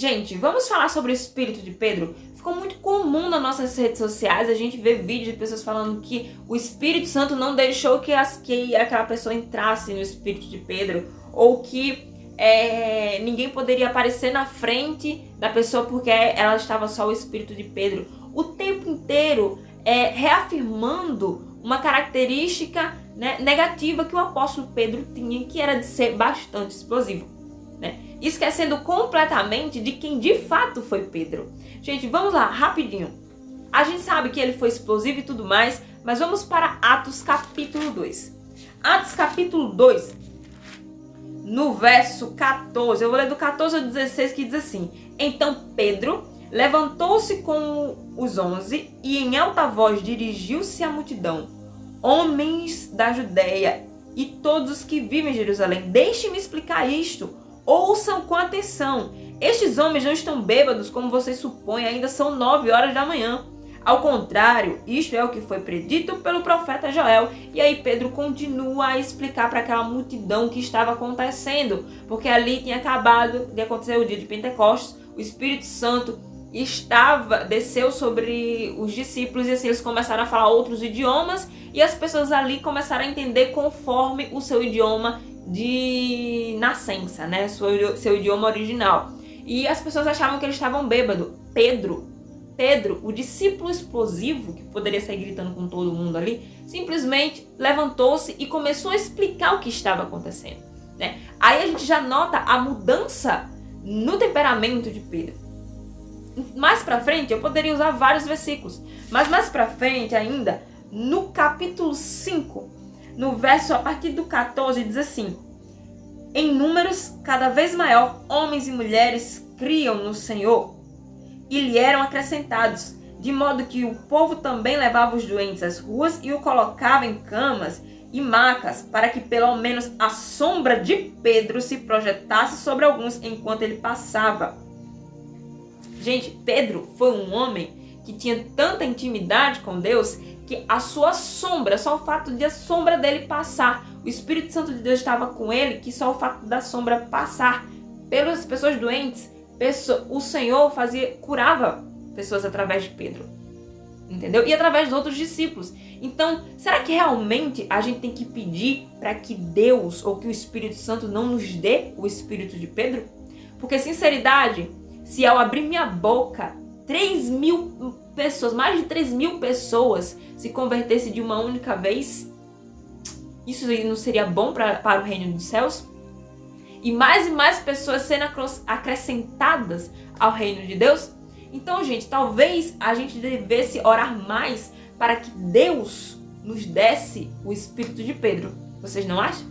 Gente, vamos falar sobre o espírito de Pedro? Ficou muito comum nas nossas redes sociais a gente ver vídeos de pessoas falando que o Espírito Santo não deixou que aquela pessoa entrasse no espírito de Pedro, ou que ninguém poderia aparecer na frente da pessoa porque ela estava só o espírito de Pedro. O tempo inteiro reafirmando uma característica, né, negativa que o apóstolo Pedro tinha, que era de ser bastante explosivo, né? Esquecendo completamente de quem de fato foi Pedro. Gente, vamos lá, rapidinho. A gente sabe que ele foi explosivo e tudo mais, mas vamos para Atos capítulo 2. Atos capítulo 2, no verso 14, eu vou ler do 14 ao 16, que diz assim: Então Pedro levantou-se com os 11 e em alta voz dirigiu-se à multidão: Homens da Judéia e todos os que vivem em Jerusalém, deixem-me explicar isto. Ouçam com atenção. Estes homens não estão bêbados como vocês supõem, ainda são 9 horas da manhã. Ao contrário, isto é o que foi predito pelo profeta Joel. E aí Pedro continua a explicar para aquela multidão o que estava acontecendo, porque ali tinha acabado de acontecer o dia de Pentecostes, o Espírito Santo desceu sobre os discípulos e assim eles começaram a falar outros idiomas e as pessoas ali começaram a entender conforme o seu idioma de nascença, né? Seu idioma original. E as pessoas achavam que eles estavam bêbados. Pedro, o discípulo explosivo, que poderia sair gritando com todo mundo ali, simplesmente levantou-se e começou a explicar o que estava acontecendo, né? Aí a gente já nota a mudança no temperamento de Pedro. Mais pra frente, eu poderia usar vários versículos, mas mais pra frente ainda, no capítulo 5, no verso a partir do 14, diz assim: Em números cada vez maior, homens e mulheres criam no Senhor e lhe eram acrescentados, de modo que o povo também levava os doentes às ruas e o colocava em camas e macas, para que pelo menos a sombra de Pedro se projetasse sobre alguns enquanto ele passava. Gente, Pedro foi um homem que tinha tanta intimidade com Deus que a sua sombra, só o fato de a sombra dele passar, o Espírito Santo de Deus estava com ele, que só o fato da sombra passar pelas pessoas doentes, o Senhor curava pessoas através de Pedro, entendeu? E através de outros discípulos. Então, será que realmente a gente tem que pedir para que Deus ou que o Espírito Santo não nos dê o Espírito de Pedro? Porque, sinceridade, se ao abrir minha boca, 3.000 pessoas, mais de 3.000 pessoas se convertessem de uma única vez, isso não seria bom para o reino dos céus? E mais pessoas sendo acrescentadas ao reino de Deus? Então, gente, talvez a gente devesse orar mais para que Deus nos desse o Espírito de Pedro. Vocês não acham?